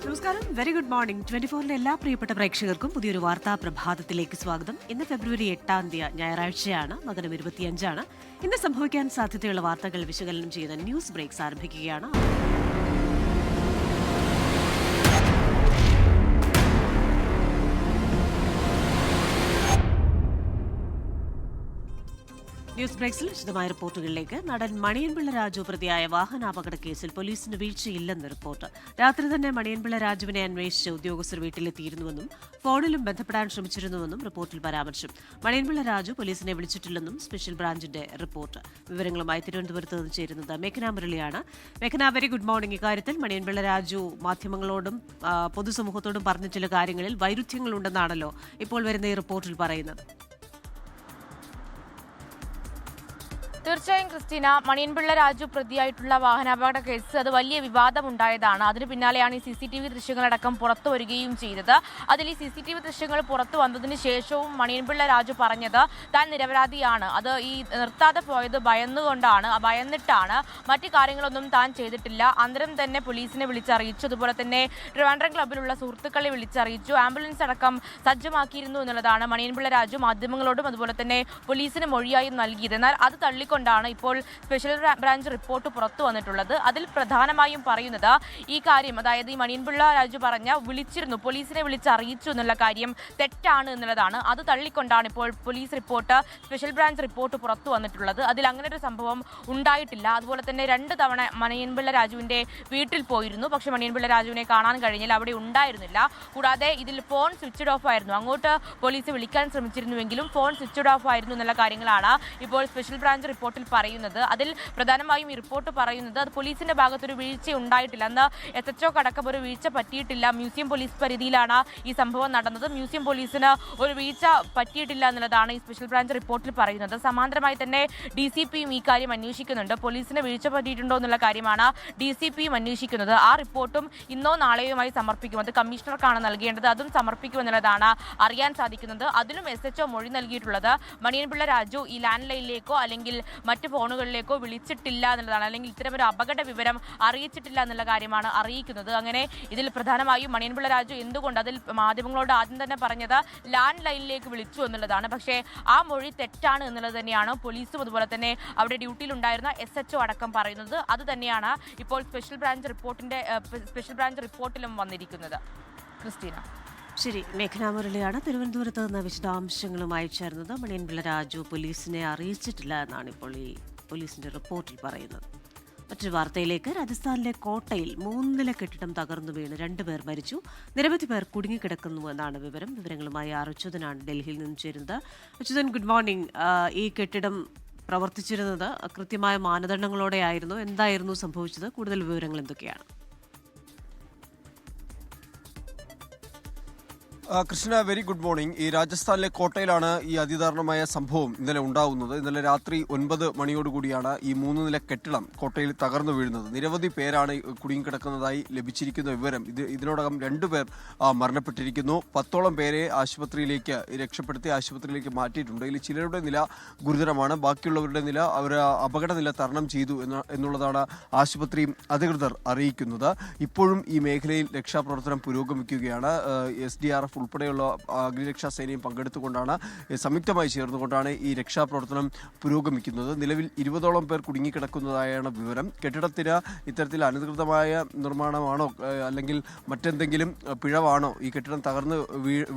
നമസ്കാരം, very good morning. 24ന്റെ എല്ലാ പ്രിയപ്പെട്ട പ്രേക്ഷകർക്കും പുതിയൊരു വാർത്താ പ്രഭാതത്തിലേക്ക് സ്വാഗതം. ഇന്ന് ഫെബ്രുവരി 8 ഞായറാഴ്ചയാണ്, മകരം 25. ഇന്ന് സംഭവിക്കാൻ സാധ്യതയുള്ള വാർത്തകൾ വിശകലനം ചെയ്ത ന്യൂസ് ബ്രേക്സ് ആരംഭിക്കുകയാണ്. ന്യൂസ് ബ്രേക്സിൽ വിശദമായ റിപ്പോർട്ടുകളിലേക്ക്. നടൻ മണിയൻപിള്ള രാജു പ്രതിയായ വാഹനാപകട കേസിൽ പോലീസിന് വീഴ്ചയില്ലെന്ന് റിപ്പോർട്ട്. രാത്രി തന്നെ മണിയൻപിള്ള രാജുവിനെ അന്വേഷിച്ച് ഉദ്യോഗസ്ഥർ വീട്ടിലെത്തിയിരുന്നുവെന്നും ഫോണിലും ബന്ധപ്പെടാൻ ശ്രമിച്ചിരുന്നുവെന്നും റിപ്പോർട്ടിൽ പരാമർശം. മണിയൻപിള്ള രാജു പോലീസിനെ വിളിച്ചിട്ടില്ലെന്നും സ്പെഷ്യൽ ബ്രാഞ്ചിന്റെ റിപ്പോർട്ട്. വിവരങ്ങളുമായി തിരുവനന്തപുരത്ത് നിന്ന് ചേരുന്നത് മേഘന മുരളിയാണ്. മേഘന, വെരി ഗുഡ് മോർണിംഗ്. ഇക്കാര്യത്തിൽ മണിയൻപിള്ള രാജു മാധ്യമങ്ങളോടും പൊതുസമൂഹത്തോടും പറഞ്ഞ ചില കാര്യങ്ങളിൽ വൈരുദ്ധ്യങ്ങളുണ്ടെന്നാണല്ലോ ഇപ്പോൾ വരുന്ന ഈ റിപ്പോർട്ടിൽ പറയുന്നത്. തീർച്ചയായും ക്രിസ്റ്റീന, മണിയൻപിള്ള രാജു പ്രതിയായിട്ടുള്ള വാഹനാപകട കേസ് അത് വലിയ വിവാദമുണ്ടായതാണ്. അതിന് പിന്നാലെയാണ് ഈ CCTV ദൃശ്യങ്ങളടക്കം പുറത്തു വരികയും ചെയ്തത്. അതിൽ ഈ CCTV ദൃശ്യങ്ങൾ പുറത്തു വന്നതിന് ശേഷവും മണിയൻപിള്ള രാജു പറഞ്ഞത് താൻ നിരപരാധിയാണ്, അത് ഈ നിർത്താതെ പോയത് ഭയന്നിട്ടാണ്, മറ്റു കാര്യങ്ങളൊന്നും താൻ ചെയ്തിട്ടില്ല. അന്നേരം തന്നെ പോലീസിനെ വിളിച്ചറിയിച്ചു, അതുപോലെ തന്നെ ട്രിവാൻഡ്രം ക്ലബ്ബിലുള്ള സുഹൃത്തുക്കളെ വിളിച്ചറിയിച്ചു, ആംബുലൻസ് അടക്കം സജ്ജമാക്കിയിരുന്നു എന്നുള്ളതാണ് മണിയൻപിള്ള രാജു മാധ്യമങ്ങളോടും അതുപോലെ തന്നെ പോലീസിന് മൊഴിയായി നൽകിയത്. എന്നാൽ അത് തള്ളിക്കൊണ്ടാണ് ഇപ്പോൾ സ്പെഷ്യൽ ബ്രാഞ്ച് റിപ്പോർട്ട് പുറത്തു വന്നിട്ടുള്ളത്. അതിൽ പ്രധാനമായും പറയുന്നത് ഈ കാര്യം, അതായത് ഈ മണിയൻപിള്ള രാജു വിളിച്ചിരുന്നു, പോലീസിനെ വിളിച്ചറിയിച്ചു എന്നുള്ള കാര്യം തെറ്റാണ് എന്നുള്ളതാണ്. അത് തള്ളിക്കൊണ്ടാണ് ഇപ്പോൾ police report, special branch report പുറത്തു വന്നിട്ടുള്ളത്. അതിൽ അങ്ങനെ ഒരു സംഭവം ഉണ്ടായിട്ടില്ല. അതുപോലെ തന്നെ 2 തവണ മണിയൻപിള്ള രാജുവിന്റെ വീട്ടിൽ പോയിരുന്നു, പക്ഷെ മണിയൻപിള്ള രാജുവിനെ കാണാൻ കഴിഞ്ഞില്ല, അവിടെ ഉണ്ടായിരുന്നില്ല. കൂടാതെ ഇതിൽ ഫോൺ സ്വിച്ച്ഡ് ഓഫ് ആയിരുന്നു, അങ്ങോട്ട് പോലീസ് വിളിക്കാൻ ശ്രമിച്ചിരുന്നുവെങ്കിലും ഫോൺ സ്വിച്ച്ഡ് ഓഫ് ആയിരുന്നു എന്നുള്ള കാര്യങ്ങളാണ് ഇപ്പോൾ സ്പെഷ്യൽ ബ്രാഞ്ച് റിപ്പോർട്ടിൽ പറയുന്നത്. അതിൽ പ്രധാനമായും ഈ റിപ്പോർട്ട് പറയുന്നത് അത് പോലീസിന്റെ ഭാഗത്തൊരു വീഴ്ച ഉണ്ടായിട്ടില്ല, അന്ന് SHO അടക്കം ഒരു വീഴ്ച പറ്റിയിട്ടില്ല, മ്യൂസിയം പോലീസ് പരിധിയിലാണ് ഈ സംഭവം നടന്നത്, മ്യൂസിയം പോലീസിന് ഒരു വീഴ്ച പറ്റിയിട്ടില്ല എന്നുള്ളതാണ് ഈ സ്പെഷ്യൽ ബ്രാഞ്ച് റിപ്പോർട്ടിൽ പറയുന്നത്. സമാന്തരമായി തന്നെ DCPയും ഈ കാര്യം അന്വേഷിക്കുന്നുണ്ട്. പോലീസിന് വീഴ്ച പറ്റിയിട്ടുണ്ടോ എന്നുള്ള കാര്യമാണ് DCPയും അന്വേഷിക്കുന്നത്. ആ റിപ്പോർട്ടും ഇന്നോ നാളെയുമായി സമർപ്പിക്കും. അത് കമ്മീഷണർക്കാണ് നൽകേണ്ടത്, അതും സമർപ്പിക്കുമെന്നുള്ളതാണ് അറിയാൻ സാധിക്കുന്നത്. അതിലും SHO മൊഴി നൽകിയിട്ടുള്ളത് മണിയൻപിള്ള രാജു ഈ ലാൻഡ് ലൈനിലേക്കോ അല്ലെങ്കിൽ മറ്റ് ഫോണുകളിലേക്കോ വിളിച്ചിട്ടില്ല എന്നുള്ളതാണ്, അല്ലെങ്കിൽ ഇത്തരമൊരു അപകട വിവരം അറിയിച്ചിട്ടില്ല എന്നുള്ള കാര്യമാണ് അറിയിക്കുന്നത്. അങ്ങനെ ഇതിൽ പ്രധാനമായും മണിയൻപിള്ള രാജു എന്തുകൊണ്ട്, അതിൽ മാധ്യമങ്ങളോട് ആദ്യം തന്നെ പറഞ്ഞത് ലാൻഡ് ലൈനിലേക്ക് വിളിച്ചു എന്നുള്ളതാണ്. പക്ഷേ ആ മൊഴി തെറ്റാണ് എന്നുള്ളത് തന്നെയാണ് പോലീസും അതുപോലെ തന്നെ അവിടെ ഡ്യൂട്ടിയിലുണ്ടായിരുന്ന SHO അടക്കം പറയുന്നത്. അത് തന്നെയാണ് ഇപ്പോൾ സ്പെഷ്യൽ ബ്രാഞ്ച് റിപ്പോർട്ടിലും വന്നിരിക്കുന്നത്. ക്രിസ്റ്റീന. ശരി, മേഘന മുരളിയാണ് തിരുവനന്തപുരത്ത് നിന്ന് വിശദാംശങ്ങളുമായി ചേർന്നത്. മണിയൻപിള്ള രാജു പോലീസിനെ അറിയിച്ചിട്ടില്ല എന്നാണ് ഇപ്പോൾ ഈ പോലീസിന്റെ റിപ്പോർട്ടിൽ പറയുന്നത്. മറ്റൊരു വാർത്തയിലേക്ക്. രാജസ്ഥാനിലെ കോട്ടയിൽ 3 നില കെട്ടിടം തകർന്നു വീണ് 2 പേർ മരിച്ചു, നിരവധി പേർ കുടുങ്ങിക്കിടക്കുന്നു എന്നാണ് വിവരം. വിവരങ്ങളുമായി അച്യുതനാണ് ഡൽഹിയിൽ നിന്ന് ചേരുന്നത്. Achuthan, good morning. ഈ കെട്ടിടം പ്രവർത്തിച്ചിരുന്നത് കൃത്യമായ മാനദണ്ഡങ്ങളോടെയായിരുന്നു. എന്തായിരുന്നു സംഭവിച്ചത്? കൂടുതൽ വിവരങ്ങൾ എന്തൊക്കെയാണ്? Krishna, very good morning. ഈ രാജസ്ഥാനിലെ കോട്ടയിലാണ് ഈ അതിദാരുണമായ സംഭവം ഇന്നലെ ഉണ്ടാകുന്നത്. ഇന്നലെ രാത്രി 9 മണിയോടുകൂടിയാണ് ഈ 3 നില കെട്ടിടം കോട്ടയിൽ തകർന്നു വീഴുന്നത്. നിരവധി പേരാണ് കുടുങ്ങിക്കിടക്കുന്നതായി ലഭിച്ചിരിക്കുന്ന വിവരം. ഇതിനോടകം 2 പേർ മരണപ്പെട്ടിരിക്കുന്നു. 10ഓളം പേരെ രക്ഷപ്പെടുത്തി ആശുപത്രിയിലേക്ക് മാറ്റിയിട്ടുണ്ട്. ഇതിൽ ചിലരുടെ നില ഗുരുതരമാണ്, ബാക്കിയുള്ളവരുടെ നില അപകട നില തരണം ചെയ്തു എന്നുള്ളതാണ് ആശുപത്രി അധികൃതർ അറിയിക്കുന്നത്. ഇപ്പോഴും ഈ മേഖലയിൽ രക്ഷാപ്രവർത്തനം പുരോഗമിക്കുകയാണ്. SDRF ഉൾപ്പെടെയുള്ള അഗ്നിരക്ഷാ സേനയും പങ്കെടുത്തുകൊണ്ടാണ്, സംയുക്തമായി ചേർന്നുകൊണ്ടാണ് ഈ രക്ഷാപ്രവർത്തനം പുരോഗമിക്കുന്നത്. നിലവിൽ 20ഓളം പേർ കുടുങ്ങിക്കിടക്കുന്നതായാണ് വിവരം. കെട്ടിടത്തിന് ഇത്തരത്തിൽ അനധികൃതമായ നിർമ്മാണമാണോ അല്ലെങ്കിൽ മറ്റെന്തെങ്കിലും പിഴവാണോ ഈ കെട്ടിടം തകർന്ന്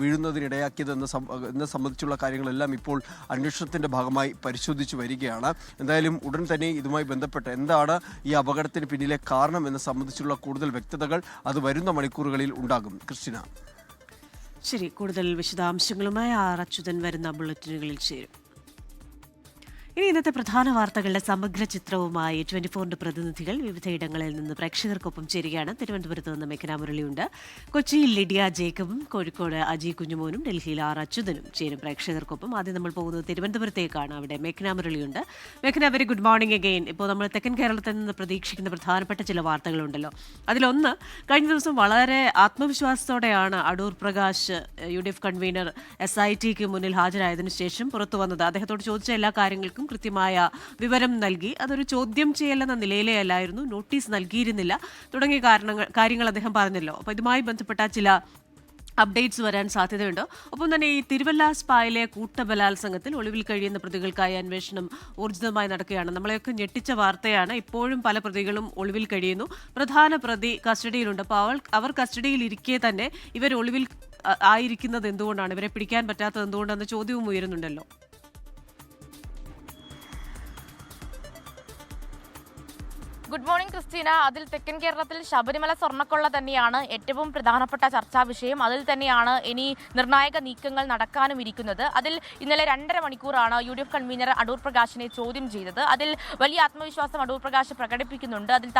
വീഴുന്നതിനിടയാക്കിയതെന്ന് സംബന്ധിച്ചുള്ള കാര്യങ്ങളെല്ലാം ഇപ്പോൾ അന്വേഷണത്തിന്റെ ഭാഗമായി പരിശോധിച്ചു വരികയാണ്. എന്തായാലും ഉടൻ തന്നെ ഇതുമായി ബന്ധപ്പെട്ട് എന്താണ് ഈ അപകടത്തിന് പിന്നിലെ കാരണം എന്ന് സംബന്ധിച്ചുള്ള കൂടുതൽ വ്യക്തതകൾ അത് വരുന്ന മണിക്കൂറുകളിൽ ഉണ്ടാകും. ക്രിസ്റ്റീന. ശരി, കൂടുതൽ വിശദാംശങ്ങളുമായി അച്യുതൻ വരുന്ന ബുള്ളറ്റിനുകളിൽ ചേരും. ഇനി ഇന്നത്തെ പ്രധാന വാർത്തകളുടെ സമഗ്ര ചിത്രവുമായി 24ന്റെ പ്രതിനിധികൾ വിവിധയിടങ്ങളിൽ നിന്ന് പ്രേക്ഷകർക്കൊപ്പം ചേരുകയാണ്. തിരുവനന്തപുരത്ത് നിന്ന് മേഘന മുരളിയുണ്ട്, കൊച്ചിയിൽ ലിഡിയ ജേക്കബും, കോഴിക്കോട് അജി കുഞ്ഞുമോനും, ഡൽഹിയിൽ അച്യുതനും ചേരും പ്രേക്ഷകർക്കൊപ്പം. ആദ്യം നമ്മൾ പോകുന്നത് തിരുവനന്തപുരത്തേക്കാണ്. അവിടെ മേഘന മുരളിയുണ്ട്. മേഘന, വെരി ഗുഡ് മോർണിംഗ് അഗെയിൻ. ഇപ്പോൾ നമ്മൾ തെക്കൻ കേരളത്തിൽ നിന്ന് പ്രതീക്ഷിക്കുന്ന പ്രധാനപ്പെട്ട ചില വാർത്തകളുണ്ടല്ലോ. അതിലൊന്ന്, കഴിഞ്ഞ ദിവസം വളരെ ആത്മവിശ്വാസത്തോടെയാണ് അടൂർ പ്രകാശ് UDF കൺവീനർ SITക്ക് മുന്നിൽ ഹാജരായതിനു ശേഷം പുറത്തു വന്നത്. അദ്ദേഹത്തോട് ചോദിച്ച എല്ലാ കാര്യങ്ങൾക്കും അടക്കം കൃത്യമായ വിവരം നൽകി. അതൊരു ചോദ്യം ചെയ്യലെന്ന നിലയിലേ അല്ലായിരുന്നു, നോട്ടീസ് നൽകിയിരുന്നില്ല തുടങ്ങിയ കാര്യങ്ങൾ അദ്ദേഹം പറഞ്ഞല്ലോ. അപ്പോൾ ഇതുമായി ബന്ധപ്പെട്ട ചില അപ്ഡേറ്റ്സ് വരാൻ സാധ്യതയുണ്ട്. ഒപ്പം തന്നെ ഈ തിരുവല്ല സ്പായിലെ കൂട്ടബലാത്സംഗത്തിൽ ഒളിവിൽ കഴിയുന്ന പ്രതികൾക്കായി അന്വേഷണം ഊർജിതമായി നടക്കുകയാണ്. നമ്മളെയൊക്കെ ഞെട്ടിച്ച വാർത്തയാണ്. ഇപ്പോഴും പല പ്രതികളും ഒളിവിൽ കഴിയുന്നു. പ്രധാന പ്രതി കസ്റ്റഡിയിലുണ്ട്. അപ്പോൾ അവർ കസ്റ്റഡിയിൽ ഇരിക്കെ തന്നെ ഇവർ ഒളിവിൽ ആയിരിക്കുന്നത് എന്തുകൊണ്ടാണ്, ഇവരെ പിടിക്കാൻ പറ്റാത്തത് എന്തുകൊണ്ടെന്ന ചോദ്യവും ഉയരുന്നുണ്ടല്ലോ. Good morning Christina. അതിൽ തെക്കൻ കേരളത്തിൽ ശബരിമല സ്വർണ്ണക്കൊള്ള തന്നെയാണ് ഏറ്റവും പ്രധാനപ്പെട്ട ചർച്ചാ വിഷയം. അതിൽ തന്നെയാണ് ഇനി നിർണായക നീക്കങ്ങൾ നടക്കാനും ഇരിക്കുന്നത്. അതിൽ ഇന്നലെ 2.5 മണിക്കൂറാണ് UDF കൺവീനർ അടൂർ പ്രകാശിനെ ചോദ്യം ചെയ്തത്. അതിൽ വലിയ ആത്മവിശ്വാസം അടൂർ പ്രകാശ് പ്രകടിപ്പിക്കുന്നുണ്ട്. അതിൽ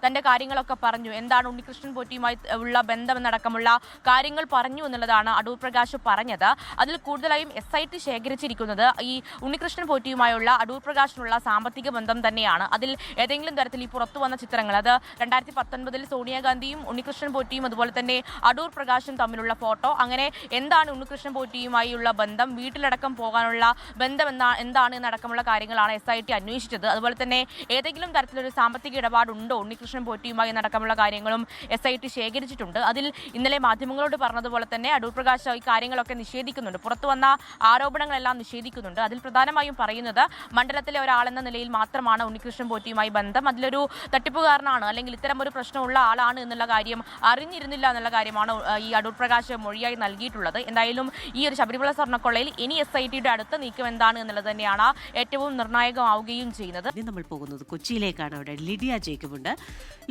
തന്റെ കാര്യങ്ങളൊക്കെ പറഞ്ഞു, എന്താണ് ഉണ്ണികൃഷ്ണൻ പോറ്റിയുമായി ഉള്ള ബന്ധമെന്നടക്കമുള്ള കാര്യങ്ങൾ പറഞ്ഞു എന്നുള്ളതാണ് അടൂർ പ്രകാശ് പറഞ്ഞത്. അതിൽ കൂടുതലായും SIT ശേഖരിച്ചിരിക്കുന്നത് ഈ ഉണ്ണികൃഷ്ണൻ പോറ്റിയുമായുള്ള അടൂർ പ്രകാശിനുള്ള സാമ്പത്തിക ബന്ധം തന്നെയാണ്. അതിൽ ഏതെങ്കിലും തരത്തിൽ ഈ പുറത്തു വന്ന ചിത്രങ്ങൾ, അത് 2019 സോണിയാഗാന്ധിയും ഉണ്ണികൃഷ്ണൻ പോറ്റിയും അതുപോലെ തന്നെ അടൂർ പ്രകാശും തമ്മിലുള്ള ഫോട്ടോ, അങ്ങനെ എന്താണ് ഉണ്ണികൃഷ്ണൻ പോറ്റിയുമായുള്ള ബന്ധം, വീട്ടിലടക്കം പോകാനുള്ള ബന്ധം എന്താണ് എന്നടക്കമുള്ള കാര്യങ്ങളാണ് SIT അന്വേഷിച്ചത്. അതുപോലെ തന്നെ ഏതെങ്കിലും തരത്തിലൊരു സാമ്പത്തിക ഇടപാടുണ്ടോ ഉണ്ണികൃഷ്ണൻ പോറ്റിയുമായി എന്നടക്കമുള്ള കാര്യങ്ങളും SIT ശേഖരിച്ചിട്ടുണ്ട്. അതിൽ ഇന്നലെ മാധ്യമങ്ങളോട് പറഞ്ഞതുപോലെ തന്നെ അടൂർ പ്രകാശ് ഈ കാര്യങ്ങളൊക്കെ നിഷേധിക്കുന്നുണ്ട്. പുറത്തു വന്ന ആരോപണങ്ങളെല്ലാം നിഷേധിക്കുന്നുണ്ട്. അതിൽ പ്രധാനമായും പറയുന്നത് മണ്ഡലത്തിലെ ഒരാളെന്ന നിലയിൽ മാത്രമാണ് ഉണ്ണികൃഷ്ണൻ പോറ്റിയുമായി ബന്ധം, അതിലൊരു തട്ടിപ്പുകാരനാണ് അല്ലെങ്കിൽ ഇത്തരം ഒരു പ്രശ്നമുള്ള ആളാണ് എന്നുള്ള കാര്യം അറിഞ്ഞിരുന്നില്ല എന്നുള്ള കാര്യമാണ് ഈ അടൂർ പ്രകാശ് മൊഴിയായി നൽകിയിട്ടുള്ളത്. എന്തായാലും ഈ ഒരു ശബരിമല സ്വർണ്ണക്കൊള്ളയിൽ ഇനി SITയുടെ അടുത്ത നീക്കം എന്താണ് എന്നുള്ളത് തന്നെയാണ് ഏറ്റവും നിർണായകമാവുകയും ചെയ്യുന്നത്. നമ്മൾ പോകുന്നത് കൊച്ചിയിലേക്കാണ്. അവിടെ ലിഡിയ ജേക്കബ് ഉണ്ട്.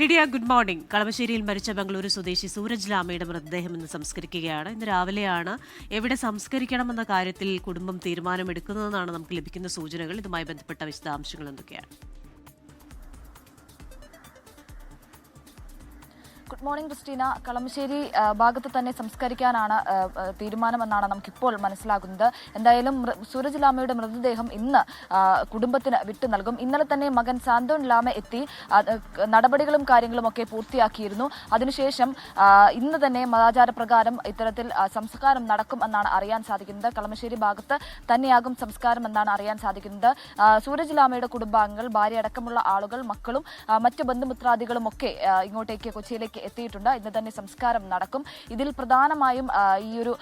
Lydia, good morning. കളമശ്ശേരിയിൽ മരിച്ച ബംഗളൂരു സ്വദേശി സൂരജ് ലാമയുടെ മൃതദേഹം ഇന്ന് സംസ്കരിക്കുകയാണ്. ഇന്ന് രാവിലെയാണ് എവിടെ സംസ്കരിക്കണമെന്ന കാര്യത്തിൽ കുടുംബം തീരുമാനമെടുക്കുന്നതെന്നാണ് നമുക്ക് ലഭിക്കുന്ന സൂചനകൾ. ഇതുമായി ബന്ധപ്പെട്ട വിശദാംശങ്ങൾ എന്തൊക്കെയാണ്? Good morning Christina. കളമശ്ശേരി ഭാഗത്ത് തന്നെ സംസ്കരിക്കാനാണ് തീരുമാനമെന്നാണ് നമുക്കിപ്പോൾ മനസ്സിലാകുന്നത്. എന്തായാലും സൂരജ് ലാമയുടെ മൃതദേഹം ഇന്ന് കുടുംബത്തിന് വിട്ടു നൽകും. ഇന്നലെ തന്നെ മകൻ സാന്തോൺ ലാമ എത്തി നടപടികളും കാര്യങ്ങളും ഒക്കെ പൂർത്തിയാക്കിയിരുന്നു. അതിനുശേഷം ഇന്ന് തന്നെ മതാചാരപ്രകാരം ഇത്തരത്തിൽ സംസ്കാരം നടക്കും എന്നാണ് അറിയാൻ സാധിക്കുന്നത്. കളമശ്ശേരി ഭാഗത്ത് തന്നെയാകും സംസ്കാരം എന്നാണ് അറിയാൻ സാധിക്കുന്നത്. സൂരജ് ലാമയുടെ കുടുംബാംഗങ്ങൾ, ഭാര്യ അടക്കമുള്ള ആളുകൾ, മക്കളും മറ്റ് ബന്ധുമിത്രാദികളും ഒക്കെ ഇങ്ങോട്ടേക്ക് കൊച്ചിയിലേക്ക് എത്തിയിട്ടുണ്ട്. ഇന്ന് തന്നെ സംസ്കാരം നടക്കും. ഇതിൽ പ്രധാനമായും ഈ ഒരു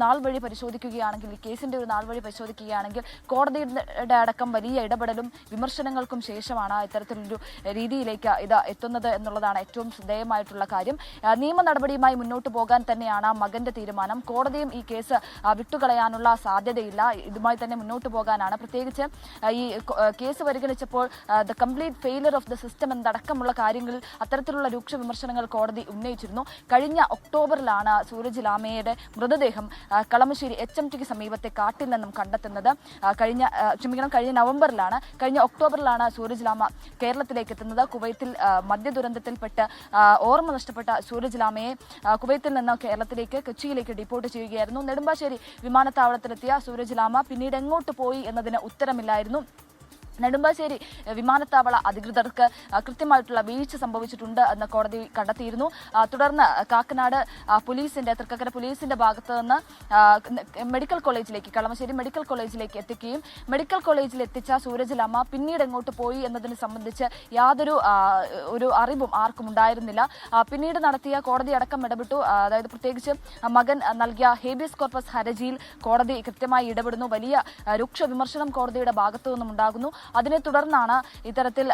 നാൾ വഴി പരിശോധിക്കുകയാണെങ്കിൽ, ഈ കേസിന്റെ ഒരു നാൾ വഴി പരിശോധിക്കുകയാണെങ്കിൽ കോടതിയുടെ അടക്കം വലിയ ഇടപെടലും വിമർശനങ്ങൾക്കും ശേഷമാണ് ഇത്തരത്തിലൊരു രീതിയിലേക്ക് ഇത് എത്തുന്നത് എന്നുള്ളതാണ് ഏറ്റവും ശ്രദ്ധേയമായിട്ടുള്ള കാര്യം. നിയമ നടപടിയുമായി മുന്നോട്ട് പോകാൻ തന്നെയാണ് മകന്റെ തീരുമാനം. കോടതിയും ഈ കേസ് വിട്ടുകളയാനുള്ള സാധ്യതയില്ല. ഇതുമായി തന്നെ മുന്നോട്ട് പോകാനാണ്. പ്രത്യേകിച്ച് ഈ കേസ് പരിഗണിച്ചപ്പോൾ the complete failure of the system എന്നടക്കമുള്ള കാര്യങ്ങളിൽ അത്തരത്തിലുള്ള രൂക്ഷ വിമർശനങ്ങൾ കോടതി ഉന്നയിച്ചിരുന്നു. കഴിഞ്ഞ ഒക്ടോബറിലാണ് സൂരജ് ലാമയുടെ മൃതദേഹം കളമശ്ശേരി HMTക്ക് സമീപത്തെ കാട്ടിൽ നിന്നും കണ്ടെത്തുന്നത്. കഴിഞ്ഞ നവംബറിലാണ്, കഴിഞ്ഞ ഒക്ടോബറിലാണ് സൂരജ് ലാമ കേരളത്തിലേക്ക് എത്തുന്നത്. കുവൈത്തിൽ മദ്യദുരന്തത്തിൽപ്പെട്ട് ഓർമ്മ നഷ്ടപ്പെട്ട സൂരജ് ലാമയെ കുവൈത്തിൽ നിന്ന് കേരളത്തിലേക്ക്, കൊച്ചിയിലേക്ക് ഡിപ്പോർട്ട് ചെയ്യുകയായിരുന്നു. നെടുമ്പാശ്ശേരി വിമാനത്താവളത്തിലെത്തിയ സൂരജ് ലാമ പിന്നീട് എങ്ങോട്ട് പോയി എന്നതിന് ഉത്തരമില്ലായിരുന്നു. നെടുമ്പാശ്ശേരി വിമാനത്താവള അധികൃതർക്ക് കൃത്യമായിട്ടുള്ള വീഴ്ച സംഭവിച്ചിട്ടുണ്ട് എന്ന് കോടതി കണ്ടെത്തിയിരുന്നു. തുടർന്ന് കാക്കനാട് പോലീസിന്റെ, തൃക്കക്കര പോലീസിന്റെ ഭാഗത്ത് നിന്ന് മെഡിക്കൽ കോളേജിലേക്ക്, കളമശ്ശേരി മെഡിക്കൽ കോളേജിലേക്ക് എത്തിക്കുകയും മെഡിക്കൽ കോളേജിൽ എത്തിച്ച സൂരജ് ലാമ പിന്നീട് എങ്ങോട്ട് പോയി എന്നതിനെ സംബന്ധിച്ച് യാതൊരു ഒരു അറിവും ആർക്കും ഉണ്ടായിരുന്നില്ല. പിന്നീട് നടത്തിയ കോടതി അടക്കം ഇടപെട്ടു. അതായത് പ്രത്യേകിച്ച് മകൻ നൽകിയ ഹേബിയസ് കോർപ്പസ് ഹർജിയിൽ കോടതി കൃത്യമായി ഇടപെടുന്നു. വലിയ രൂക്ഷ വിമർശനം കോടതിയുടെ ഭാഗത്തു നിന്നും ഉണ്ടാകുന്നു. അതിനെ തുടർന്നാണ് ഇത്തരത്തിൽ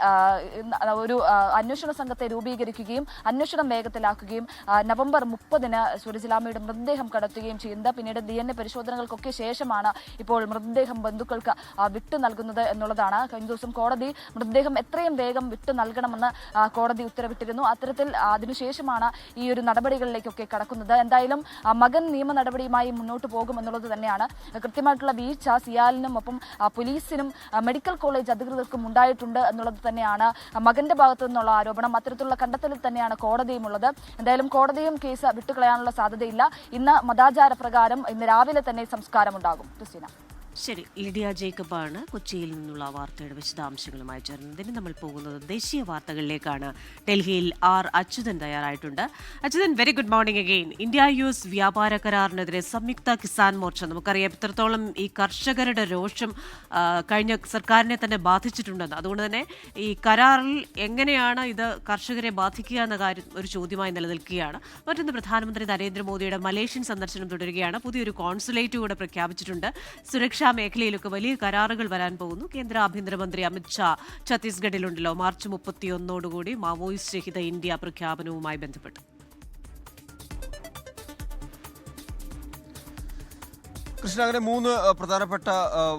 ഒരു അന്വേഷണ സംഘത്തെ രൂപീകരിക്കുകയും അന്വേഷണം വേഗത്തിലാക്കുകയും നവംബർ 30-ന് സൂരജ് ലാമയുടെ മൃതദേഹം കടത്തുകയും ചെയ്യുന്നത്. പിന്നീട് DNA പരിശോധനകൾക്കൊക്കെ ശേഷമാണ് ഇപ്പോൾ മൃതദേഹം ബന്ധുക്കൾക്ക് വിട്ടു നൽകുന്നത് എന്നുള്ളതാണ്. കഴിഞ്ഞ ദിവസം കോടതി മൃതദേഹം എത്രയും വേഗം വിട്ടു നൽകണമെന്ന് കോടതി ഉത്തരവിട്ടിരുന്നു. അത്തരത്തിൽ അതിനുശേഷമാണ് ഈ ഒരു നടപടികളിലേക്കൊക്കെ കടക്കുന്നത്. എന്തായാലും മകൻ നിയമ നടപടിയുമായി മുന്നോട്ട് പോകുമെന്നുള്ളത് തന്നെയാണ്. കൃത്യമായിട്ടുള്ള വീഴ്ച സിയാലിനും ഒപ്പം പോലീസിനും മെഡിക്കൽ കോളേജ് അധികൃതർക്കും ഉണ്ടായിട്ടുണ്ട് എന്നുള്ളത് തന്നെയാണ് മകന്റെ ഭാഗത്തു നിന്നുള്ള ആരോപണം. അത്തരത്തിലുള്ള കണ്ടെത്തലിൽ തന്നെയാണ് കോടതിയും ഉള്ളത്. എന്തായാലും കോടതിയും കേസ് വിട്ടുകളയാനുള്ള സാധ്യതയില്ല. ഇന്ന് മതാചാര പ്രകാരം ഇന്ന് രാവിലെ തന്നെ സംസ്കാരം ഉണ്ടാകും. ക്രിസ്റ്റീന. ശരി, ലിഡിയ ജേക്കബാണ് കൊച്ചിയിൽ നിന്നുള്ള വാർത്തയുടെ വിശദാംശങ്ങളുമായി ചേർന്നത്. ഇനി നമ്മൾ പോകുന്നത് ദേശീയ വാർത്തകളിലേക്കാണ്. ഡൽഹിയിൽ ആർ അച്യുതൻ തയ്യാറായിട്ടുണ്ട്. Achuthan, very good morning again. India US വ്യാപാര കരാറിനെതിരെ സംയുക്ത കിസാൻ മോർച്ച, നമുക്കറിയാം ഇത്രത്തോളം ഈ കർഷകരുടെ രോഷം കഴിഞ്ഞ സർക്കാരിനെ തന്നെ ബാധിച്ചിട്ടുണ്ടെന്ന്. അതുകൊണ്ട് തന്നെ ഈ കരാറിൽ എങ്ങനെയാണ് ഇത് കർഷകരെ ബാധിക്കുക എന്ന കാര്യം ഒരു ചോദ്യമായി നിലനിൽക്കുകയാണ്. മറ്റൊന്ന്, പ്രധാനമന്ത്രി നരേന്ദ്രമോദിയുടെ മലേഷ്യൻ സന്ദർശനം തുടരുകയാണ്. പുതിയൊരു കോൺസുലേറ്റ് കൂടെ പ്രഖ്യാപിച്ചിട്ടുണ്ട്. സുരക്ഷാ മേഖലയിലൊക്കെ വലിയ കരാറുകൾ വരാൻ പോകുന്നു. കേന്ദ്ര ആഭ്യന്തരമന്ത്രി അമിത്ഷാ ഛത്തീസ്ഗഡിലുണ്ടല്ലോ. മാർച്ച് 31 മാവോയിസ്റ്റ് രഹിത ഇന്ത്യ പ്രഖ്യാപനവുമായി ബന്ധപ്പെട്ട്. കൃഷ്ണ, അങ്ങനെ മൂന്ന് പ്രധാനപ്പെട്ട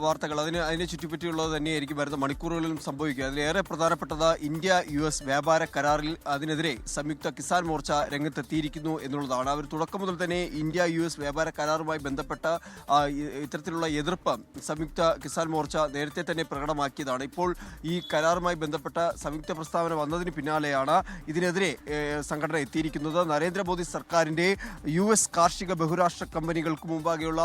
വാർത്തകൾ അതിനെ ചുറ്റിപ്പറ്റിയുള്ളത് തന്നെയായിരിക്കും വരുന്ന മണിക്കൂറുകളിലും സംഭവിക്കുക. അതിലേറെ പ്രധാനപ്പെട്ടത് ഇന്ത്യ US വ്യാപാര കരാറിൽ അതിനെതിരെ സംയുക്ത കിസാൻ മോർച്ച രംഗത്തെത്തിയിരിക്കുന്നു എന്നുള്ളതാണ്. അവർ തുടക്കം മുതൽ തന്നെ ഇന്ത്യ US വ്യാപാര കരാറുമായി ബന്ധപ്പെട്ട ഇത്തരത്തിലുള്ള എതിർപ്പ് സംയുക്ത കിസാൻ മോർച്ച നേരത്തെ തന്നെ പ്രകടമാക്കിയതാണ്. ഇപ്പോൾ ഈ കരാറുമായി ബന്ധപ്പെട്ട സംയുക്ത പ്രസ്താവന വന്നതിന് പിന്നാലെയാണ് ഇതിനെതിരെ സംഘടന എത്തിയിരിക്കുന്നത്. നരേന്ദ്രമോദി സർക്കാരിൻ്റെ US കാർഷിക ബഹുരാഷ്ട്ര കമ്പനികൾക്ക് മുമ്പാകെയുള്ള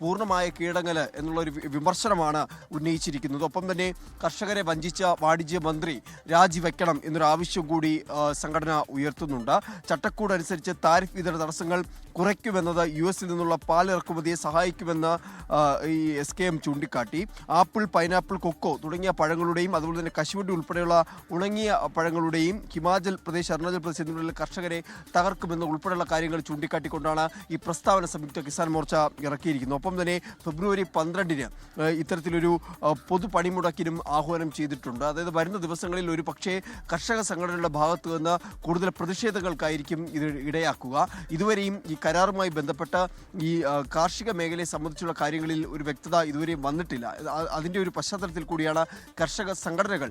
പൂർണ്ണമായ കീഴടങ്ങല് എന്നുള്ളൊരു വിമർശനമാണ് ഉന്നയിച്ചിരിക്കുന്നത്. ഒപ്പം തന്നെ കർഷകരെ വഞ്ചിച്ച വാണിജ്യ മന്ത്രി രാജിവെക്കണം എന്നൊരു ആവശ്യം കൂടി സംഘടന ഉയർത്തുന്നുണ്ട്. ചട്ടക്കൂട് അനുസരിച്ച് താരിഫ് ഇതര തടസ്സങ്ങൾ കുറയ്ക്കുമെന്നത് US നിന്നുള്ള പാൽ ഇറക്കുമതിയെ സഹായിക്കുമെന്ന് ഈ SKM ചൂണ്ടിക്കാട്ടി. ആപ്പിൾ, പൈനാപ്പിൾ, കൊക്കോ തുടങ്ങിയ പഴങ്ങളുടെയും അതുപോലെ തന്നെ കശുവണ്ടി ഉൾപ്പെടെയുള്ള ഉണങ്ങിയ പഴങ്ങളുടെയും ഹിമാചൽ പ്രദേശ്, അരുണാചൽ പ്രദേശ് എന്നിവയിലെ കർഷകരെ തകർക്കുമെന്ന് ഉൾപ്പെടെയുള്ള കാര്യങ്ങൾ ചൂണ്ടിക്കാട്ടിക്കൊണ്ടാണ് ഈ പ്രസ്താവന സംയുക്ത കിസാൻ മോർച്ച ഇറക്കിയിരിക്കുന്നത്. ഒപ്പം തന്നെ ഫെബ്രുവരി 12 ഇത്തരത്തിലൊരു പൊതു പണിമുടക്കിനും ആഹ്വാനം ചെയ്തിട്ടുണ്ട്. അതായത് വരുന്ന ദിവസങ്ങളിൽ ഒരു പക്ഷേ കർഷക സംഘടനയുടെ ഭാഗത്തു നിന്ന് കൂടുതൽ പ്രതിഷേധങ്ങൾക്കായിരിക്കും ഇത് ഇടയാക്കുക. ഇതുവരെയും ഈ കരാറുമായി ബന്ധപ്പെട്ട ഈ കാർഷിക മേഖലയെ സംബന്ധിച്ചുള്ള കാര്യങ്ങളിൽ ഒരു വ്യക്തത ഇതുവരെയും വന്നിട്ടില്ല. അതിൻ്റെ ഒരു പശ്ചാത്തലത്തിൽ കൂടിയാണ് കർഷക സംഘടനകൾ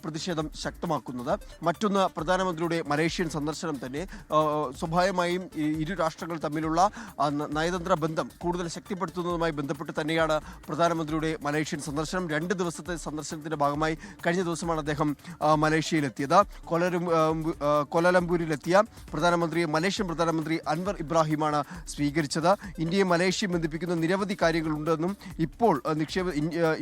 പ്രതിഷേധം ശക്തമാക്കുന്നത്. മറ്റൊന്ന്, പ്രധാനമന്ത്രിയുടെ മലേഷ്യൻ സന്ദർശനം തന്നെ. സ്വാഭാവികമായും ഇരു രാഷ്ട്രങ്ങൾ തമ്മിലുള്ള നയതന്ത്ര ബന്ധം കൂടുതൽ ശക്തിപ്പെടുത്തുന്നതുമായി ബന്ധപ്പെട്ട് തന്നെയാണ് പ്രധാനമന്ത്രിയുടെ മലേഷ്യൻ സന്ദർശനം. 2 ദിവസത്തെ സന്ദർശനത്തിന്റെ ഭാഗമായി കഴിഞ്ഞ ദിവസമാണ് അദ്ദേഹം മലേഷ്യയിലെത്തിയത്. കോലാലംപൂരിലെത്തിയ പ്രധാനമന്ത്രിയെ മലേഷ്യൻ പ്രധാനമന്ത്രി അൻവർ ഇബ്രാഹിമാണ് സ്വീകരിച്ചത്. ഇന്ത്യയും മലേഷ്യയും ബന്ധിപ്പിക്കുന്ന നിരവധി കാര്യങ്ങളുണ്ടെന്നും ഇപ്പോൾ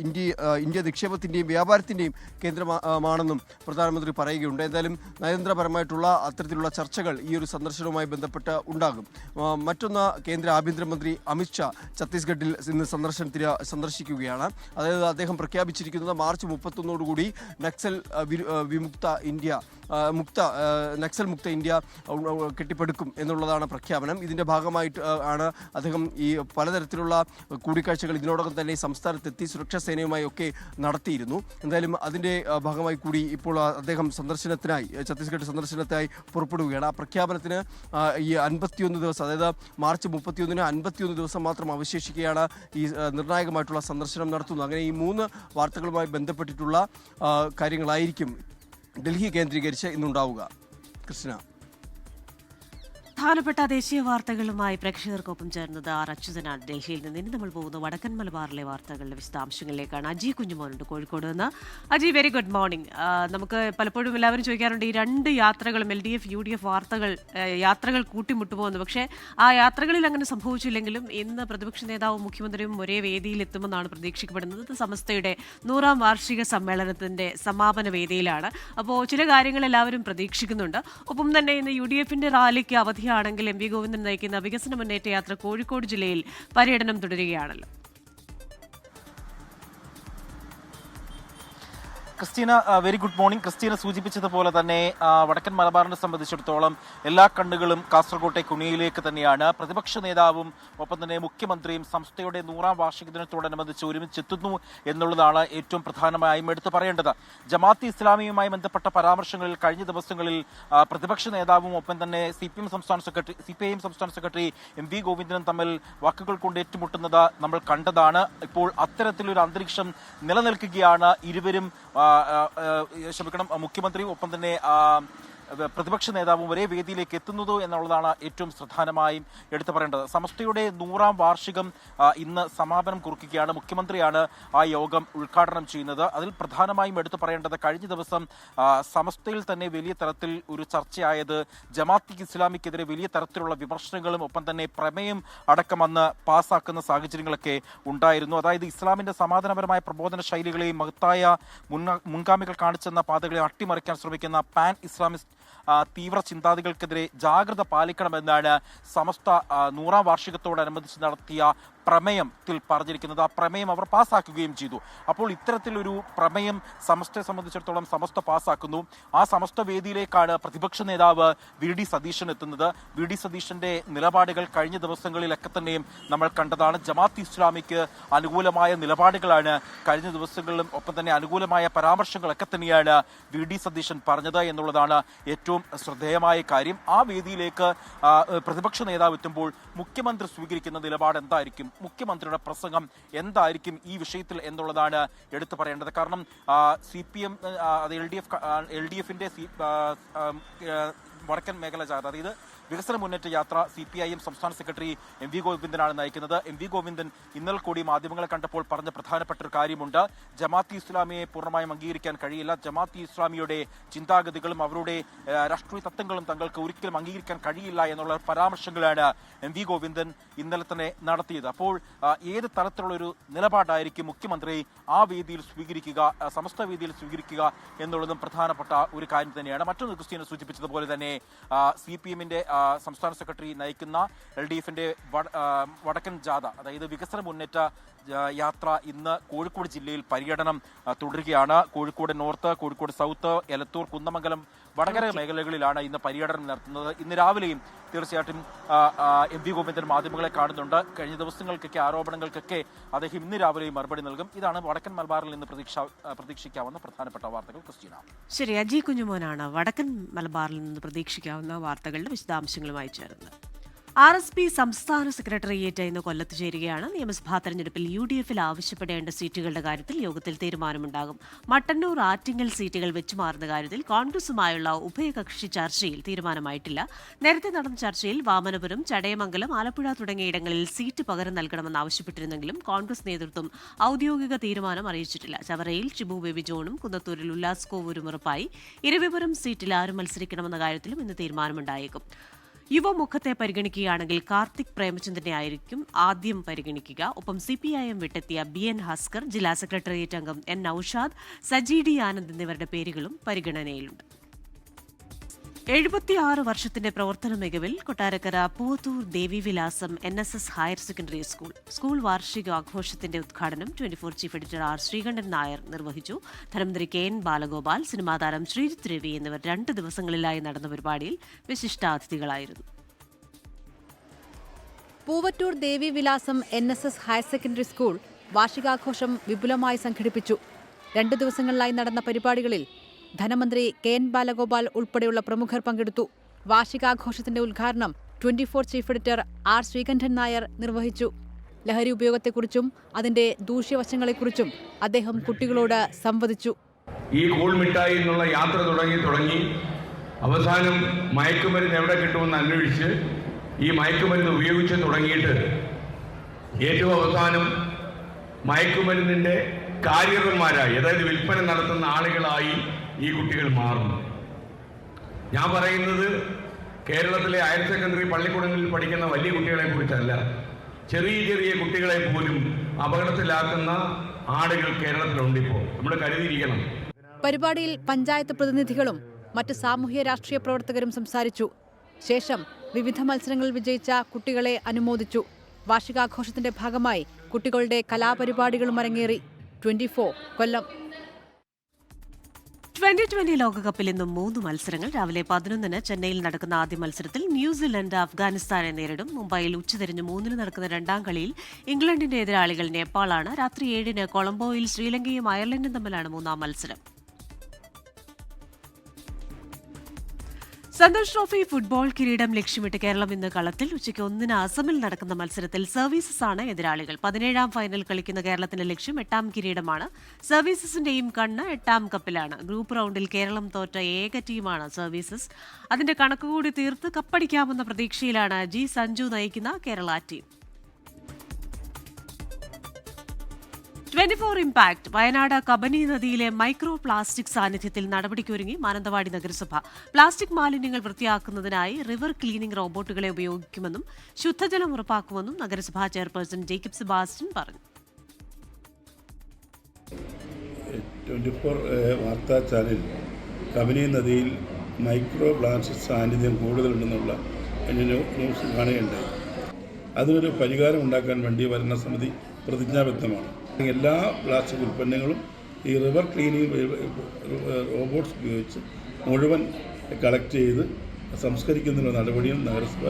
ഇന്ത്യ നിക്ഷേപത്തിൻ്റെയും വ്യാപാരത്തിൻ്റെയും കേന്ദ്രമാണെന്നും പ്രധാനമന്ത്രി പറയുകയുണ്ട്. എന്തായാലും നയതന്ത്രപരമായിട്ടുള്ള അത്തരത്തിലുള്ള ചർച്ചകൾ ഈ ഒരു സന്ദർശനവുമായി ബന്ധപ്പെട്ട് ഉണ്ടാകും. മറ്റൊന്ന്, കേന്ദ്ര ആഭ്യന്തരമന്ത്രി അമിത്ഷാ ഛത്തീസ്ഗഡിൽ ഇന്ന് സന്ദർശിക്കുകയാണ്. അതായത് അദ്ദേഹം പ്രഖ്യാപിച്ചിരിക്കുന്നത് മാർച്ച് 31 നക്സൽ വിമുക്ത ഇന്ത്യ നക്സൽ മുക്ത ഇന്ത്യ കെട്ടിപ്പടുക്കും എന്നുള്ളതാണ് പ്രഖ്യാപനം. ഇതിൻ്റെ ഭാഗമായിട്ട് ആണ് അദ്ദേഹം ഈ പലതരത്തിലുള്ള കൂടിക്കാഴ്ചകൾ ഇതിനോടകം തന്നെ സംസ്ഥാനത്തെത്തി സുരക്ഷാ സേനയുമായി ഒക്കെ നടത്തിയിരുന്നു. എന്തായാലും അതിൻ്റെ ഭാഗമായി കൂടി ഇപ്പോൾ അദ്ദേഹം ഛത്തീസ്ഗഡ് സന്ദർശനത്തിനായി പുറപ്പെടുകയാണ്. ആ പ്രഖ്യാപനത്തിന് ഈ 51 ദിവസം, അതായത് മാർച്ച് 31 51 ദിവസം മാത്രം അവശേഷിക്കുകയാണ് ഈ നിർണായകമായിട്ടുള്ള സന്ദർശനം നടത്തുന്നത്. അങ്ങനെ ഈ 3 വാർത്തകളുമായി ബന്ധപ്പെട്ടിട്ടുള്ള കാര്യങ്ങളായിരിക്കും ഡൽഹി കേന്ദ്രീകരിച്ച് ഇന്നുണ്ടാവുക. കൃഷ്ണ, പ്രധാനപ്പെട്ട ദേശീയ വാർത്തകളുമായി പ്രേക്ഷകർക്കൊപ്പം ചേർന്നത് ആർ അച്യുതനാണ് ഡൽഹിയിൽ നിന്ന്. ഇനി നമ്മൾ പോകുന്ന വടക്കൻ മലബാറിലെ വാർത്തകളുടെ വിശദാംശങ്ങളിലേക്കാണ്. അജി കുഞ്ഞുമോനുണ്ട് കോഴിക്കോട് നിന്ന്. Aji, very good morning. നമുക്ക് പലപ്പോഴും എല്ലാവരും ചോദിക്കാറുണ്ട്, ഈ 2 യാത്രകളും LDF UDF യാത്രകൾ കൂട്ടിമുട്ടുമോ എന്ന്. പക്ഷേ ആ യാത്രകളിൽ അങ്ങനെ സംഭവിച്ചില്ലെങ്കിലും ഇന്ന് പ്രതിപക്ഷ നേതാവും മുഖ്യമന്ത്രിയും ഒരേ വേദിയിലെത്തുമെന്നാണ് പ്രതീക്ഷിക്കപ്പെടുന്നത്. ഇത് സമസ്തയുടെ 100ാം വാർഷിക സമ്മേളനത്തിന്റെ സമാപന വേദിയിലാണ്. അപ്പോൾ ചില കാര്യങ്ങൾ എല്ലാവരും പ്രതീക്ഷിക്കുന്നുണ്ട്. ഒപ്പം തന്നെ ഇന്ന് UDFന്റെ റാലിക്ക് അവധിയാണെങ്കിൽ MV ഗോവിന്ദൻ നയിക്കുന്ന വികസന മുന്നേറ്റ യാത്ര കോഴിക്കോട് ജില്ലയിൽ പര്യടനം തുടരുകയാണല്ലോ. Christina, very good morning. Christina സൂചിപ്പിച്ചതുപോലെ തന്നെ വടക്കൻ മലബാറിനെ സംബന്ധിച്ചിടത്തോളം എല്ലാ കണ്ണുകളും കാസർകോട്ടെ കുണിയിലേക്ക് തന്നെയാണ്. പ്രതിപക്ഷ നേതാവും ഒപ്പം തന്നെ മുഖ്യമന്ത്രിയും സംസ്ഥയുടെ 100ാം വാർഷിക ദിനത്തോടനുബന്ധിച്ച് ഒരുമിച്ചെത്തുന്നു എന്നുള്ളതാണ് ഏറ്റവും പ്രധാനമായും എടുത്തു പറയേണ്ടത്. ജമാഅത്തെ ഇസ്ലാമിയുമായി ബന്ധപ്പെട്ട പരാമർശങ്ങളിൽ കഴിഞ്ഞ ദിവസങ്ങളിൽ പ്രതിപക്ഷ നേതാവും ഒപ്പം തന്നെ CPIM സംസ്ഥാന സെക്രട്ടറി MV ഗോവിന്ദനും തമ്മിൽ വാക്കുകൾ കൊണ്ട് ഏറ്റുമുട്ടുന്നത് നമ്മൾ കണ്ടതാണ്. ഇപ്പോൾ അത്തരത്തിലൊരു അന്തരീക്ഷം നിലനിൽക്കുകയാണ്. ഇരുവരും മുഖ്യമന്ത്രിയും ഒപ്പം തന്നെ പ്രതിപക്ഷ നേതാവും ഒരേ വേദിയിലേക്ക് എത്തുന്നത് എന്നുള്ളതാണ് ഏറ്റവും പ്രധാനമായും എടുത്തു പറയേണ്ടത്. സമസ്തയുടെ 100ാം വാർഷികം ഇന്ന് സമാപനം കുറിക്കുകയാണ്. മുഖ്യമന്ത്രിയാണ് ആ യോഗം ഉദ്ഘാടനം ചെയ്യുന്നത്. അതിൽ പ്രധാനമായും എടുത്തു പറയേണ്ടത് കഴിഞ്ഞ ദിവസം സമസ്തയിൽ തന്നെ വലിയ തരത്തിൽ ഒരു ചർച്ചയായത് ജമാഅത്ത് ഇസ്ലാമിക്കെതിരെ വലിയ തരത്തിലുള്ള വിമർശനങ്ങളും ഒപ്പം തന്നെ പ്രമേയം അടക്കം അന്ന് പാസ്സാക്കുന്ന സാഹചര്യങ്ങളൊക്കെ ഉണ്ടായിരുന്നു. അതായത് ഇസ്ലാമിന്റെ സമാധാനപരമായ പ്രബോധന ശൈലികളെയും മഹത്തായ മുൻഗാമികൾ കാണിച്ചെന്ന പാതകളെ അട്ടിമറിക്കാൻ ശ്രമിക്കുന്ന പാൻ ഇസ്ലാമിസ്റ്റ് തീവ്ര ചിന്താഗതികൾക്കെതിരെ ജാഗ്രത പാലിക്കണമെന്നാണ് സമസ്ത 100ാം വാർഷികത്തോടനുബന്ധിച്ച് നടത്തിയ പ്രമേയത്തിൽ പറഞ്ഞിരിക്കുന്നത്. ആ പ്രമേയം അവർ പാസ്സാക്കുകയും ചെയ്തു. അപ്പോൾ ഇത്തരത്തിലൊരു പ്രമേയം സമസ്തയെ സംബന്ധിച്ചിടത്തോളം സമസ്ത പാസ്സാക്കുന്നു. ആ സമസ്ത വേദിയിലേക്കാണ് പ്രതിപക്ഷ നേതാവ് വി.ഡി. സതീശൻ എത്തുന്നത്. വി.ഡി. സതീശന്റെ നിലപാടുകൾ കഴിഞ്ഞ ദിവസങ്ങളിലൊക്കെ തന്നെയും നമ്മൾ കണ്ടതാണ്. ജമാഅത്ത് ഇസ്ലാമിക്ക് അനുകൂലമായ നിലപാടുകളാണ് കഴിഞ്ഞ ദിവസങ്ങളിലും ഒപ്പം തന്നെ അനുകൂലമായ പരാമർശങ്ങളൊക്കെ തന്നെയാണ് വി.ഡി. സതീശൻ പറഞ്ഞത് എന്നുള്ളതാണ് ഏറ്റവും ശ്രദ്ധേയമായ കാര്യം. ആ വേദിയിലേക്ക് പ്രതിപക്ഷ നേതാവ് എത്തുമ്പോൾ മുഖ്യമന്ത്രി സ്വീകരിക്കുന്ന നിലപാട് എന്തായിരിക്കും, മുഖ്യമന്ത്രിയുടെ പ്രസംഗം എന്തായിരിക്കും ഈ വിഷയത്തിൽ എന്നുള്ളതാണ് എടുത്തു പറയേണ്ടത്. കാരണം CPM അത് LDF-ന്റെ വടക്കൻ മേഖല ജാഥ, അതായത് വികസന മുന്നേറ്റ യാത്ര CPIM സംസ്ഥാന സെക്രട്ടറി MV ഗോവിന്ദനാണ് നയിക്കുന്നത്. MV ഗോവിന്ദൻ ഇന്നലെ കൂടി മാധ്യമങ്ങളെ കണ്ടപ്പോൾ പറഞ്ഞ പ്രധാനപ്പെട്ട ഒരു കാര്യമുണ്ട്. ജമാഅത്ത് ഇസ്ലാമിയെ പൂർണ്ണമായും അംഗീകരിക്കാൻ കഴിയില്ല. ജമാഅത്ത് ഇസ്ലാമിയുടെ ചിന്താഗതികളും അവരുടെ രാഷ്ട്രീയ തത്വങ്ങളും തങ്ങൾക്ക് ഒരിക്കലും അംഗീകരിക്കാൻ കഴിയില്ല എന്നുള്ള പരാമർശങ്ങളാണ് MV ഗോവിന്ദൻ ഇന്നലെ തന്നെ നടത്തിയത്. അപ്പോൾ ഏത് തരത്തിലുള്ള ഒരു നിലപാടായിരിക്കും മുഖ്യമന്ത്രി ആ വേദിയിൽ സ്വീകരിക്കുക, സമസ്ത വേദിയിൽ സ്വീകരിക്കുക എന്നുള്ളതും പ്രധാനപ്പെട്ട ഒരു കാര്യം തന്നെയാണ്. മറ്റൊന്ന് ക്രിസ്റ്റീന സൂചിപ്പിച്ചതുപോലെ തന്നെ CPM-ന്റെ സംസ്ഥാന സെക്രട്ടറി നയിക്കുന്ന LDF-ന്റെ വടക്കൻ ജാഥ, അതായത് വികസന മുന്നേറ്റ യാത്ര ഇന്ന് കോഴിക്കോട് ജില്ലയിൽ പര്യടനം തുടരുകയാണ്. കോഴിക്കോട് നോർത്ത്, കോഴിക്കോട് സൗത്ത്, എലത്തൂർ, കുന്നമംഗലം, വടകര മേഖലകളിലാണ് ഇന്ന് പര്യടനം നടത്തുന്നത്. ഇന്ന് രാവിലെയും തീർച്ചയായിട്ടും MV ഗോവിന്ദൻ മാധ്യമങ്ങളെ കാണുന്നുണ്ട്. കഴിഞ്ഞ ദിവസങ്ങൾക്കൊക്കെ ആരോപണങ്ങൾക്കൊക്കെ അദ്ദേഹം ഇന്ന് രാവിലെയും മറുപടി നൽകും. ഇതാണ് വടക്കൻ മലബാറിൽ നിന്ന് പ്രതീക്ഷിക്കാവുന്ന പ്രധാനപ്പെട്ട വാർത്തകൾ. ക്രിസ്റ്റീന. ശരി, അജി കുഞ്ഞുമോനാണ് വടക്കൻ മലബാറിൽ നിന്ന് പ്രതീക്ഷിക്കാവുന്ന വാർത്തകളുടെ വിശദാംശങ്ങളുമായി ചേർന്നത്. RSP സംസ്ഥാന സെക്രട്ടേറിയറ്റ് ഇന്ന് കൊല്ലത്ത് ചേരുകയാണ്. നിയമസഭാ തെരഞ്ഞെടുപ്പിൽ UDF-ൽ ആവശ്യപ്പെടേണ്ട സീറ്റുകളുടെ കാര്യത്തിൽ യോഗത്തിൽ തീരുമാനമുണ്ടാകും. മട്ടന്നൂർ, ആറ്റിങ്ങൽ സീറ്റുകൾ വെച്ചുമാറുന്ന കാര്യത്തിൽ കോൺഗ്രസുമായുള്ള ഉഭയകക്ഷി ചർച്ചയിൽ തീരുമാനമായിട്ടില്ല. നേരത്തെ നടന്ന ചർച്ചയിൽ വാമനപുരം, ചടയമംഗലം, ആലപ്പുഴ തുടങ്ങിയ ഇടങ്ങളിൽ സീറ്റ് പകരം നൽകണമെന്ന് ആവശ്യപ്പെട്ടിരുന്നെങ്കിലും കോൺഗ്രസ് നേതൃത്വം ഔദ്യോഗിക തീരുമാനം അറിയിച്ചിട്ടില്ല. ചവറയിൽ ഷിബു ബേബി ജോണും കുന്നത്തൂരിൽ ഉല്ലാസ് കോവൂരും ഉറപ്പായി. ഇരവിപുരം സീറ്റിൽ ആരും മത്സരിക്കണമെന്ന കാര്യത്തിലും ഇന്ന് തീരുമാനമുണ്ടായേക്കും. യുവമുഖത്തെ പരിഗണിക്കുകയാണെങ്കിൽ കാർത്തിക് പ്രേമചന്ദ്രനെ ആയിരിക്കും ആദ്യം പരിഗണിക്കുക. ഒപ്പം CPIM വിട്ടെത്തിയ BN ഹസ്കർ, ജില്ലാ സെക്രട്ടേറിയറ്റ് അംഗം N നൌഷാദ്, സജി ഡി ആനന്ദ് എന്നിവരുടെ പേരുകളും പരിഗണനയിലുണ്ട്. 76 വർഷത്തിന്റെ പ്രവർത്തന മികവിൽ Kottarakkara Poovathoor Devivilasam NSS higher secondary school വാർഷികാഘോഷത്തിന്റെ ഉദ്ഘാടനം 24 chief editor R Sreekandan Nair നിർവഹിച്ചു. ധനമന്ത്രി KN ബാലഗോപാൽ, സിനിമാ താരം ശ്രീജിത്ത് രവി എന്നിവർ 2 ദിവസങ്ങളിലായി നടന്ന പരിപാടിയിൽ വിശിഷ്ടാതിഥികളായിരുന്നു. Poovathoor Devivilasam NSS higher secondary school വാർഷികാഘോഷം വിപുലമായി സംഘടിപ്പിച്ചു. 2 ദിവസങ്ങളിലായി നടന്ന പരിപാടികളിൽ ധനമന്ത്രി KN ബാലഗോപാൽ ഉൾപ്പെടെയുള്ള പ്രമുഖർ പങ്കെടുത്തു. വാർഷികാഘോഷത്തിന്റെ ഉദ്ഘാടനം 24 chief editor R Sreekandan Nair നിർവഹിച്ചു. ലഹരി ഉപയോഗത്തെക്കുറിച്ചും അതിന്റെ ദൂഷ്യവശങ്ങളെക്കുറിച്ചും അദ്ദേഹം കുട്ടികളോട് സംവദിച്ചു. ഈ കൂൾ മിഠായി എന്നുള്ള യാത്ര തുടങ്ങി അവസാനം മയക്കുമരുന്ന് എവിടെ കിട്ടുമെന്ന് അന്വേഷിച്ച് ഈ മയക്കുമരുന്ന് ഉപയോഗിച്ച് തുടങ്ങിയിട്ട് ഏറ്റവും അവസാനം മയക്കുമരുന്നിന്റെ കാരിയർമാരായി, അതായത് വിൽപ്പന നടത്തുന്ന ആളുകളായി ഈ കുട്ടികൾ മാറുന്നു. ഞാൻ പറയുന്നത് കേരളത്തിലെ ഹയർ സെക്കൻഡറി പള്ളിക്കൂടങ്ങളിൽ പഠിക്കുന്ന വലിയ കുട്ടികളെ കുറിച്ചല്ല, ചെറിയ കുട്ടികളെ പോലും അപകടത്തിലാക്കുന്ന ആളുകൾ കേരളത്തിലുണ്ട്. ഇപ്പോൾ നമ്മൾ കരുതിയിരിക്കണം. പരിപാടിയിൽ പഞ്ചായത്ത് പ്രതിനിധികളും മറ്റ് സാമൂഹ്യ രാഷ്ട്രീയ പ്രവർത്തകരും സംസാരിച്ചു. ശേഷം വിവിധ മത്സരങ്ങളിൽ വിജയിച്ച കുട്ടികളെ അനുമോദിച്ചു. വാർഷികാഘോഷത്തിന്റെ ഭാഗമായി കുട്ടികളുടെ കലാപരിപാടികളും അരങ്ങേറി. 24 കൊല്ലം. 2020 ലോകകപ്പിൽ ഇന്നും 3 മത്സരങ്ങൾ. രാവിലെ 11-ന് ചെന്നൈയിൽ നടക്കുന്ന ആദ്യ മത്സരത്തിൽ ന്യൂസിലൻഡ് അഫ്ഗാനിസ്ഥാനെ നേരിടും. മുംബൈയിൽ ഉച്ചതിരിഞ്ഞ് 3-ന് നടക്കുന്ന 2ാം കളിയിൽ ഇംഗ്ലണ്ടിന്റെ എതിരാളികൾ നേപ്പാളാണ്. രാത്രി 7-ന് കൊളംബോയിൽ ശ്രീലങ്കയും അയർലൻഡും തമ്മിലാണ് 3ാം മത്സരം. സന്തോഷ് ട്രോഫി ഫുട്ബോൾ കിരീടം ലക്ഷ്യമിട്ട് കേരളം ഇന്ന് കളത്തിൽ. ഉച്ചയ്ക്ക് 1-ന് അസമിൽ നടക്കുന്ന മത്സരത്തിൽ സർവീസസ് ആണ് എതിരാളികൾ. 17ാം ഫൈനൽ കളിക്കുന്ന കേരളത്തിന്റെ ലക്ഷ്യം 8ാം കിരീടമാണ്. സർവീസസിന്റെയും കണ്ണ് 8ാം കപ്പിലാണ്. ഗ്രൂപ്പ് റൗണ്ടിൽ കേരളം തോറ്റ ഏക ടീമാണ് സർവീസസ്. അതിന്റെ കണക്കുകൂടി തീർത്ത് കപ്പടിക്കാമെന്ന പ്രതീക്ഷയിലാണ് ജി സഞ്ജു നയിക്കുന്ന കേരള ടീം. 24 ഇംപാക്ട്. വയനാട് കബനി നദിയിലെ മൈക്രോ പ്ലാസ്റ്റിക് സാന്നിധ്യത്തിൽ നടപടിക്കൊരുങ്ങി മാനന്തവാടി നഗരസഭ. പ്ലാസ്റ്റിക് മാലിന്യങ്ങൾ വൃത്തിയാക്കുന്നതിനായി റിവർ ക്ലീനിംഗ് റോബോട്ടുകളെ ഉപയോഗിക്കുമെന്നും ശുദ്ധജലം ഉറപ്പാക്കുമെന്നും നഗരസഭാ ചെയർപേഴ്സൺ ജേക്കബ് സെബാസ്റ്റ്യൻ പറഞ്ഞു. 24 വാർത്താ ചാനൽ കബനി നദിയിൽ മൈക്രോ പ്ലാസ്റ്റിക് സാന്നിധ്യം കൂടുതലുണ്ടെന്നുള്ള ന്യൂസ് കാണുകയുണ്ടായി. അതിനൊരു പരിഹാരം ഉണ്ടാക്കാൻ വേണ്ടി ഭരണസമിതി പ്രതിജ്ഞാബദ്ധമാണ്. എല്ലാ പ്ലാസ്റ്റിക് ഉൽപ്പന്നങ്ങളും ഈ റിവർ ക്ലീനിങ് റോബോട്ട്സ് ഉപയോഗിച്ച് മുഴുവൻ കളക്ട് ചെയ്ത് സംസ്കരിക്കുന്നതിനുള്ള നടപടിയും നഗരസഭ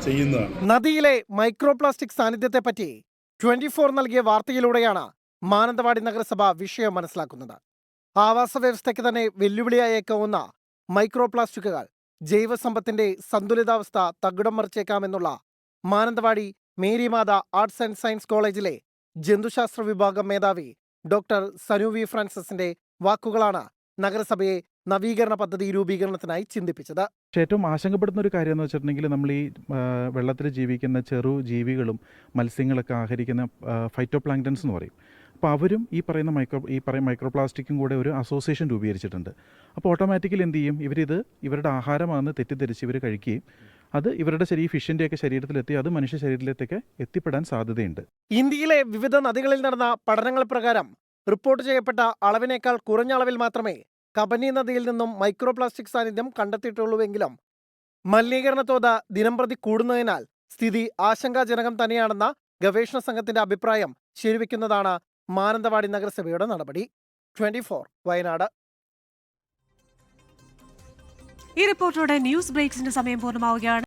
ചെയ്യുന്നതാണ്. നദിയിലെ മൈക്രോ പ്ലാസ്റ്റിക് സാന്നിധ്യത്തെപ്പറ്റി 24 നൽകിയ വാർത്തയിലൂടെയാണ് മാനന്തവാടി നഗരസഭ വിഷയം മനസ്സിലാക്കുന്നത്. ആവാസ വ്യവസ്ഥയ്ക്ക് തന്നെ വെല്ലുവിളിയായേക്കാവുന്ന മൈക്രോ പ്ലാസ്റ്റിക്കുകൾ ജൈവസമ്പത്തിന്റെ സന്തുലിതാവസ്ഥ തകിടം മറിച്ചേക്കാമെന്നുള്ള Mananthavady Marymatha arts and science കോളേജിലെ ജന്തുശാസ്ത്ര വിഭാഗം മേധാവി ഡോക്ടർ സനു വി ഫ്രാൻസിസിന്റെ വാക്കുകളാണ് നഗരസഭയെ നവീകരണ പദ്ധതി രൂപീകരണത്തിനായി ചിന്തിപ്പിച്ചത്. ഏറ്റവും ആശങ്കപ്പെടുന്ന ഒരു കാര്യം എന്ന് വെച്ചിട്ടുണ്ടെങ്കിൽ നമ്മൾ ഈ വെള്ളത്തിൽ ജീവിക്കുന്ന ചെറു ജീവികളും മത്സ്യങ്ങളൊക്കെ ആഹരിക്കുന്ന ഫൈറ്റോ പ്ലാങ്ക്ടൻസ് എന്ന് പറയും. അപ്പോൾ അവരും ഈ പറയുന്ന മൈക്രോ പ്ലാസ്റ്റിക്കും കൂടെ ഒരു അസോസിയേഷൻ രൂപീകരിച്ചിട്ടുണ്ട്. അപ്പോൾ ഓട്ടോമാറ്റിക്കലി എന്ത് ചെയ്യും, ഇവരുടെ ആഹാരമാണെന്ന് തെറ്റിദ്ധരിച്ച് ഇവർ കഴിക്കുകയും അത് ഇവരുടെ ഫിഷിൻ്റെയൊക്കെ ശരീരത്തിലെത്തി അത് മനുഷ്യ ശരീരത്തിലേക്ക് എത്തിപ്പെടാൻ സാധ്യതയുണ്ട്. ഇന്ത്യയിലെ വിവിധ നദികളിൽ നടന്ന പഠനങ്ങൾ പ്രകാരം റിപ്പോർട്ട് ചെയ്യപ്പെട്ട അളവിനേക്കാൾ കുറഞ്ഞ അളവിൽ മാത്രമേ കബനി നദിയിൽ നിന്നും മൈക്രോ പ്ലാസ്റ്റിക് സാന്നിധ്യം കണ്ടെത്തിയിട്ടുള്ളൂവെങ്കിലും മലിനീകരണ തോത് ദിനംപ്രതി കൂടുന്നതിനാൽ സ്ഥിതി ആശങ്കാജനകം തന്നെയാണെന്ന ഗവേഷണ സംഘത്തിന്റെ അഭിപ്രായം ശരിവെക്കുന്നതാണ് മാനന്തവാടി നഗരസഭയുടെ നടപടി. 24 വയനാട്. ഈ റിപ്പോർട്ടോടെ ന്യൂസ് ബ്രേക്സിന്റെ സമയം പൂർണ്ണമാവുകയാണ്.